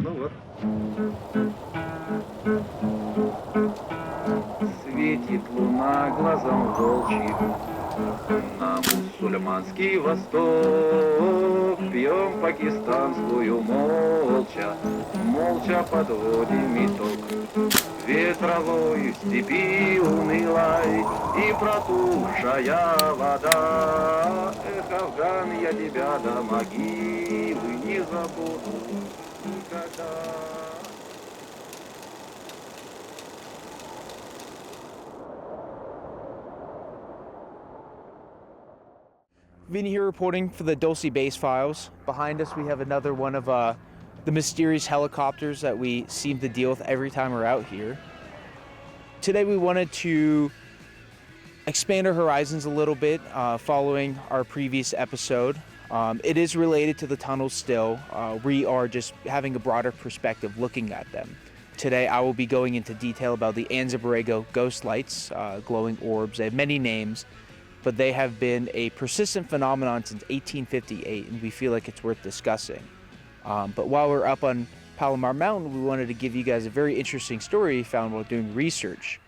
Ну вот. Светит луна глазом волчьим на мусульманский восток. Пьем пакистанскую молча, молча подводим итог. Ветровой степи унылой и протухшая вода. Эх, Афган, я тебя до могилы не забуду никогда. Vinny here reporting for the Dulce base files. Behind us we have another one of the mysterious helicopters that we seem to deal with every time we're out here. Today we wanted to expand our horizons a little bit following our previous episode. It is related to the tunnels still. We are just having a broader perspective looking at them. Today I will be going into detail about the Anza Borrego ghost lights, glowing orbs. They have many names, but they have been a persistent phenomenon since 1858, and we feel like it's worth discussing. But while we're up on Palomar Mountain, we wanted to give you guys a very interesting story we found while doing research.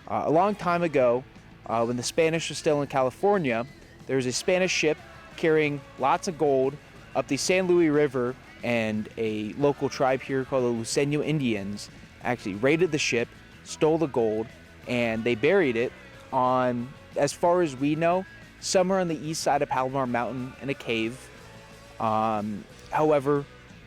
A long time ago, when the Spanish were still in California, there was a Spanish ship carrying lots of gold up the San Luis River, and a local tribe here called the Luceño Indians actually raided the ship, stole the gold, and they buried it on, as far as we know, somewhere on the east side of Palomar Mountain in a cave. However,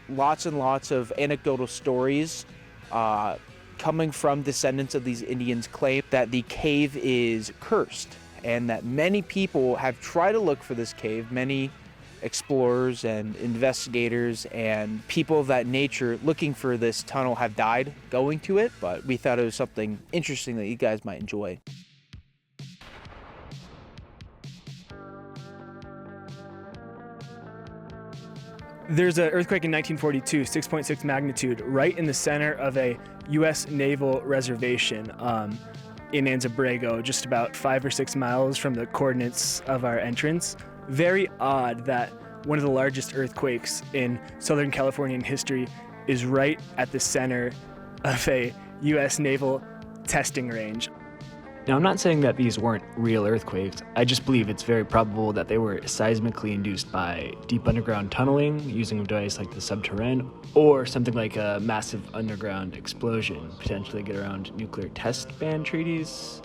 lots and lots of anecdotal stories coming from descendants of these Indians claim that the cave is cursed and that many people have tried to look for this cave. Many explorers and investigators and people of that nature looking for this tunnel have died going to it, but we thought it was something interesting that you guys might enjoy. There's an earthquake in 1942, 6.6 magnitude, right in the center of a U.S. Naval reservation in Anza Borrego, just about 5 or 6 miles from the coordinates of our entrance. Very odd that one of the largest earthquakes in Southern Californian history is right at the center of a U.S. Naval testing range. Now, I'm not saying that these weren't real earthquakes. I just believe it's very probable that they were seismically induced by deep underground tunneling using a device like the Subterrane, or something like a massive underground explosion, potentially get around nuclear test ban treaties.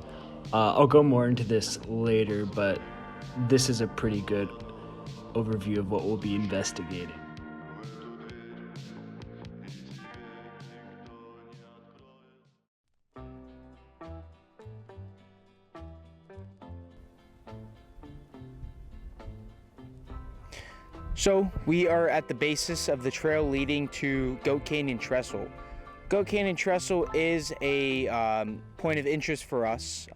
I'll go more into this later, but this is a pretty good overview of what we'll be investigating. So we are at the basis of the trail leading to Goat Canyon Trestle. Goat Canyon Trestle is a point of interest for us.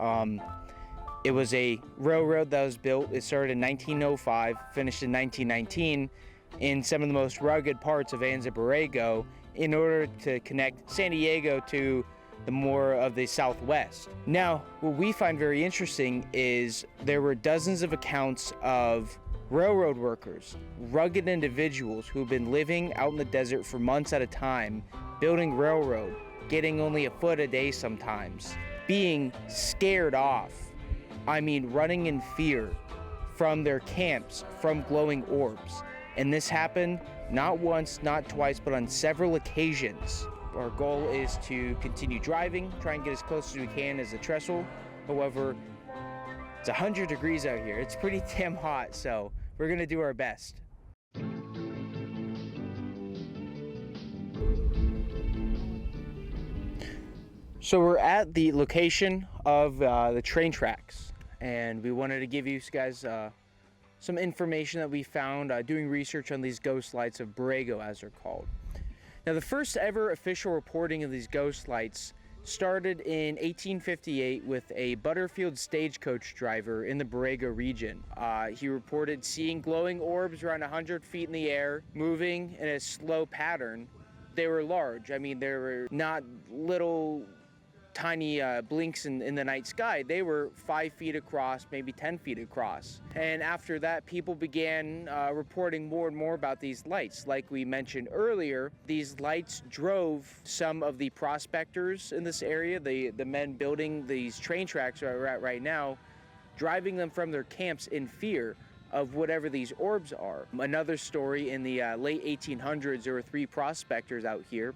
It was a railroad that was built. It started in 1905, finished in 1919, in some of the most rugged parts of Anza Borrego in order to connect San Diego to the more of the Southwest. Now, what we find very interesting is there were dozens of accounts of railroad workers, rugged individuals who've been living out in the desert for months at a time, building railroad, getting only a foot a day sometimes, being scared off. I mean, running in fear from their camps, from glowing orbs. And this happened not once, not twice, but on several occasions. Our goal is to continue driving, try and get as close as we can as the trestle. However, it's 100 degrees out here. It's pretty damn hot, so we're gonna do our best. So we're at the location of the train tracks, and we wanted to give you guys some information that we found doing research on these ghost lights of Borrego, as they're called. Now, the first ever official reporting of these ghost lights started in 1858 with a Butterfield stagecoach driver in the Borrego region. He reported seeing glowing orbs around 100 feet in the air, moving in a slow pattern. They were large. I mean, they were not little tiny blinks in the night sky, they were 5 feet across, maybe 10 feet across. And after that, people began reporting more and more about these lights. Like we mentioned earlier, these lights drove some of the prospectors in this area, the men building these train tracks where we're at right now, driving them from their camps in fear of whatever these orbs are. Another story, in the late 1800s, there were 3 prospectors out here,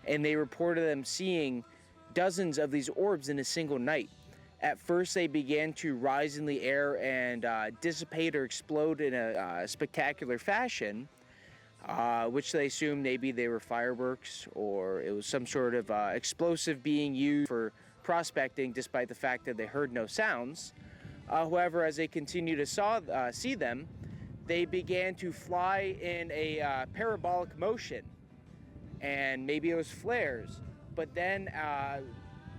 and they reported them seeing dozens of these orbs in a single night. At first, they began to rise in the air and dissipate or explode in a spectacular fashion, which they assumed maybe they were fireworks or it was some sort of explosive being used for prospecting, despite the fact that they heard no sounds. However, as they continued to see them, they began to fly in a parabolic motion, and maybe it was flares. But then,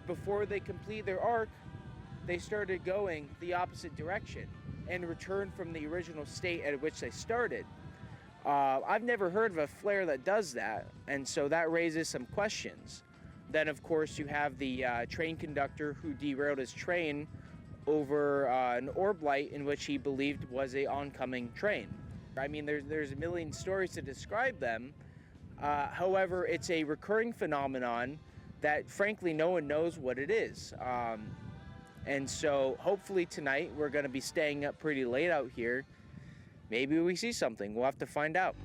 before they complete their arc, they started going the opposite direction and returned from the original state at which they started. I've never heard of a flare that does that, and so that raises some questions. Then, of course, you have the train conductor who derailed his train over an orb light in which he believed was a oncoming train. I mean, there's a million stories to describe them. However, it's a recurring phenomenon that, frankly, no one knows what it is. And so, hopefully tonight, we're going to be staying up pretty late out here. Maybe we see something. We'll have to find out.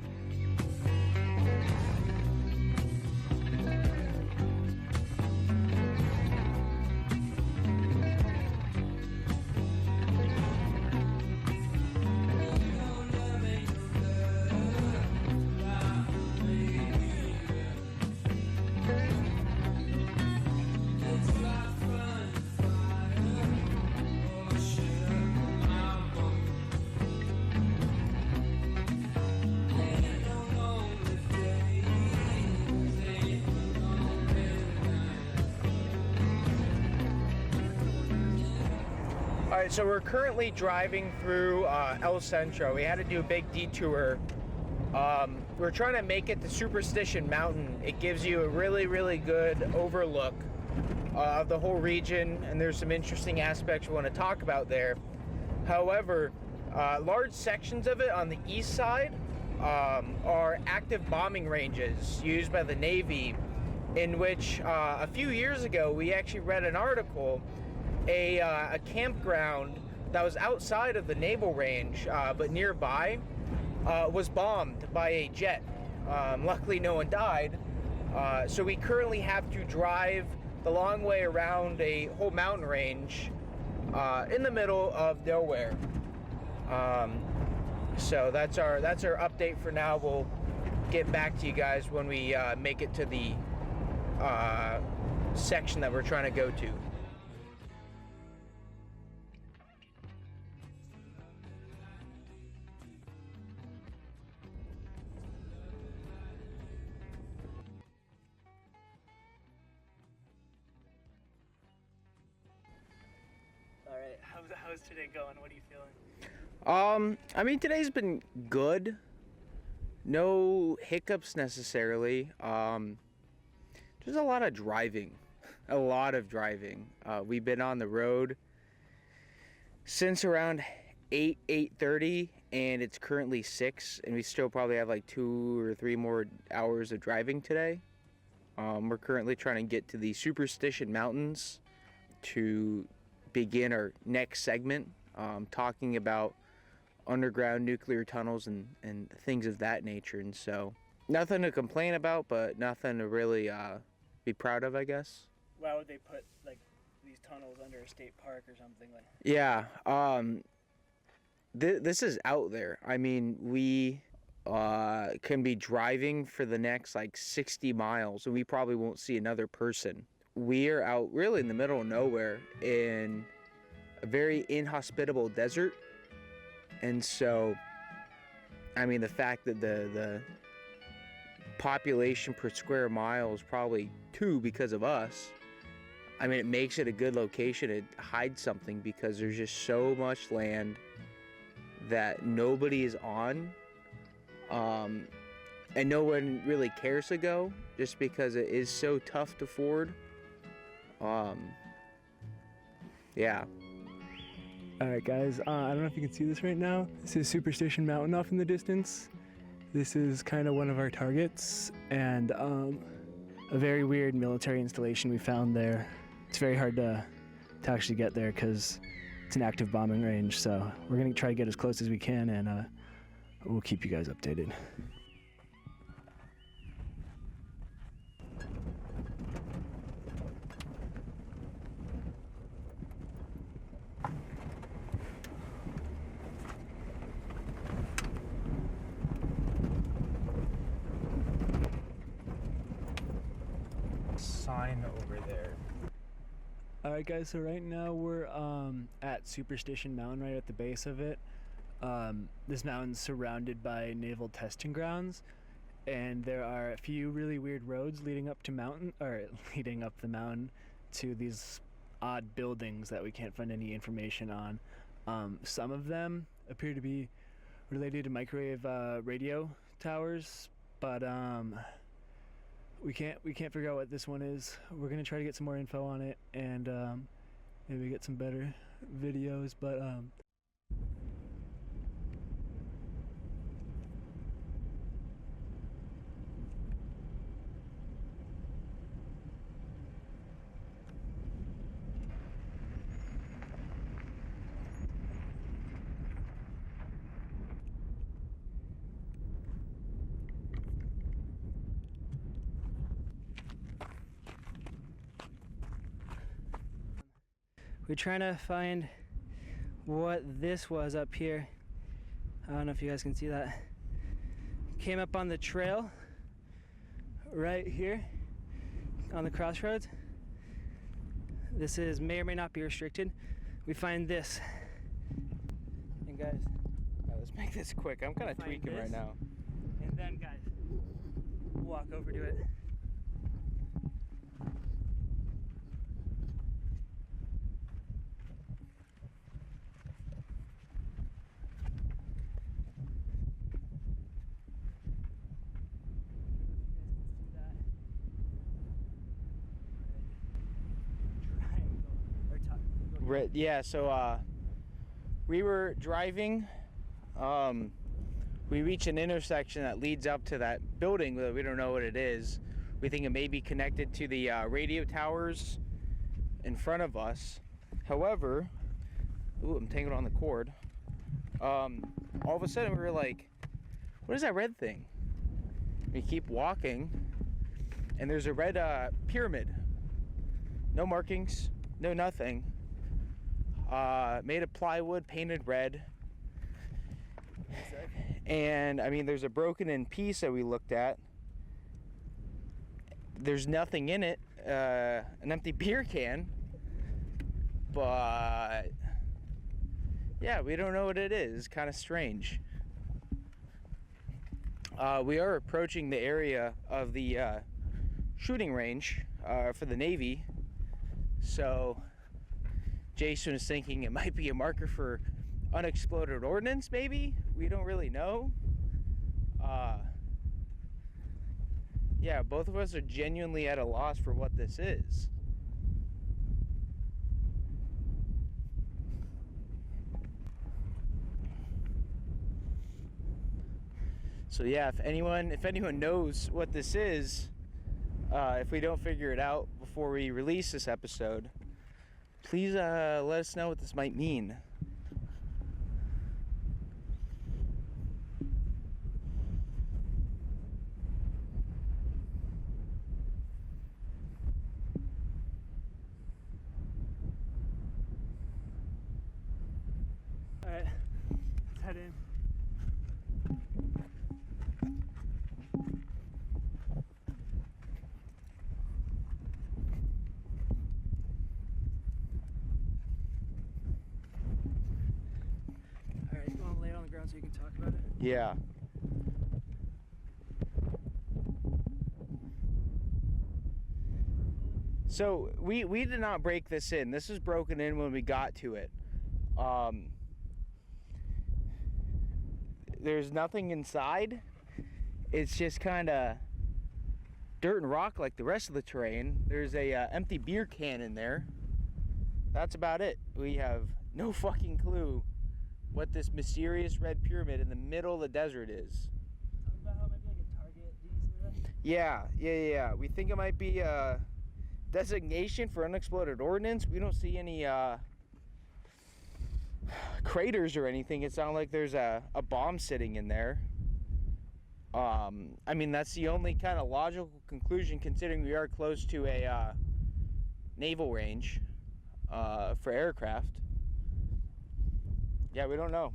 Alright, so we're currently driving through El Centro. We had to do a big detour. We're trying to make it to Superstition Mountain. It gives you a really, really good overlook of the whole region, and there's some interesting aspects we want to talk about there. However, large sections of it on the east side are active bombing ranges used by the Navy, in which a few years ago we actually read an article. A campground that was outside of the naval range, but nearby, was bombed by a jet. Luckily, no one died. So we currently have to drive the long way around a whole mountain range in the middle of nowhere. So that's our update for now. We'll get back to you guys when we make it to the section that we're trying to go to. All right, how's today going? What are you feeling? I mean, today's been good. No hiccups necessarily. There's a lot of driving. We've been on the road since around 8:30, and it's currently 6, and we still probably have like 2 or 3 more hours of driving today. We're currently trying to get to the Superstition Mountains to begin our next segment, talking about underground nuclear tunnels and things of that nature. And so, nothing to complain about, but nothing to really be proud of, I guess. Why would they put like these tunnels under a state park or something like? Yeah, this is out there. I mean, we can be driving for the next like 60 miles, and we probably won't see another person. We are out really in the middle of nowhere in a very inhospitable desert. And so, I mean, the fact that the population per square mile is probably 2 because of us, I mean, it makes it a good location. It hides something because there's just so much land that nobody is on. And no one really cares to go just because it is so tough to ford. Yeah. All right, guys. I don't know if you can see this right now. This is Superstition Mountain off in the distance. This is kind of one of our targets, and a very weird military installation we found there. It's very hard to actually get there because it's an active bombing range. So we're gonna try to get as close as we can, and we'll keep you guys updated. Sign over there. All right, guys. So right now we're at Superstition Mountain, right at the base of it. This mountain's surrounded by naval testing grounds, and there are a few really weird roads leading up the mountain to these odd buildings that we can't find any information on. Some of them appear to be related to microwave radio towers, but we can't figure out what this one is. We're gonna try to get some more info on it, and maybe get some better videos, but we're trying to find what this was up here. I don't know if you guys can see that. Came up on the trail right here on the crossroads. This is may or may not be restricted. We find this. And guys, Let's make this quick. I'm kind of tweaking right now. and then guys, walk over to it. Yeah, so we were driving. We reached an intersection that leads up to that building that we don't know what it is. We think it may be connected to the radio towers in front of us. However, ooh, I'm tangled on the cord. All of a sudden we were like, what is that red thing? We keep walking, and there's a red pyramid. No markings, no nothing. Made of plywood, painted red. And I mean, there's a broken in piece that we looked at. There's nothing in it, an empty beer can. But yeah, we don't know what it is. Kind of strange. We are approaching the area of the shooting range for the Navy. So Jason is thinking it might be a marker for unexploded ordnance, maybe? We don't really know. Yeah, both of us are genuinely at a loss for what this is. So yeah, if anyone knows what this is, if we don't figure it out before we release this episode, please let us know what this might mean. All right, let's head in. All right, you want to lay it on the ground so you can talk about it? Yeah. So we did not break this in. This was broken in when we got to it. There's nothing inside. It's just kind of dirt and rock like the rest of the terrain. There's a empty beer can in there. That's about it. We have no fucking clue what this mysterious red pyramid in the middle of the desert is. Talking about how it might be like a target. Did you say that? Yeah. We think it might be a designation for unexploded ordnance. We don't see any craters or anything. It sounds like there's a bomb sitting in there. I mean, that's the only kind of logical conclusion, considering we are close to a naval range for aircraft. Yeah, we don't know.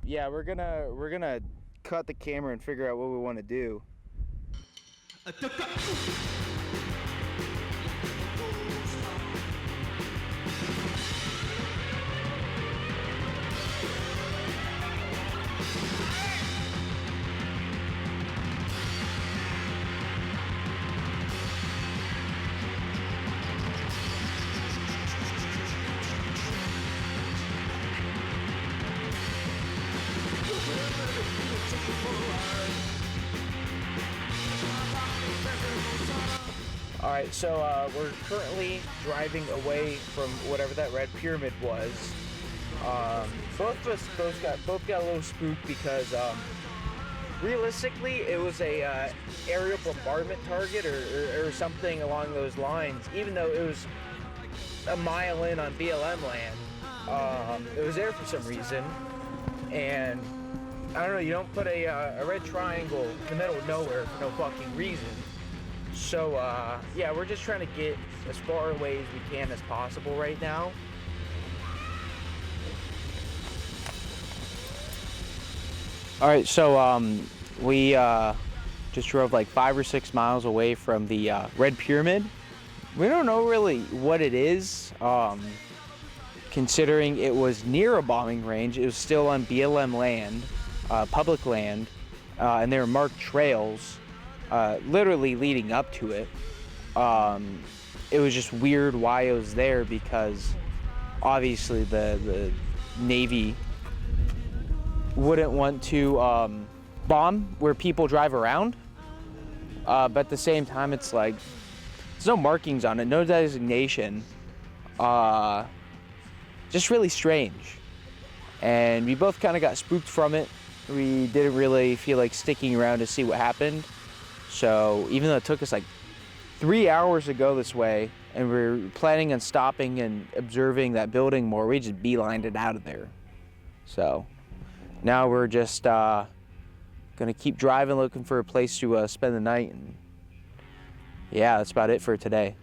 Yeah, we're gonna cut the camera and figure out what we want to do. Alright, so we're currently driving away from whatever that red pyramid was. Both of us both got a little spooked because realistically it was a aerial bombardment target or something along those lines, even though it was a mile in on BLM land. It was there for some reason, and I don't know, you don't put a red triangle in the middle of nowhere for no fucking reason. So, yeah, we're just trying to get as far away as we can as possible right now. Alright, so, we, just drove like 5 or 6 miles away from the, Red Pyramid. We don't know really what it is, considering it was near a bombing range. It was still on BLM land, public land, and there were marked trails literally leading up to it. It was just weird why it was there, because obviously the Navy wouldn't want to bomb where people drive around, but at the same time it's like there's no markings on it, no designation, just really strange. And we both kind of got spooked from it. We didn't really feel like sticking around to see what happened. So even though it took us like 3 hours to go this way, and we were planning on stopping and observing that building more, we just beelined it out of there. So now we're just gonna keep driving, looking for a place to spend the night. And yeah, that's about it for today.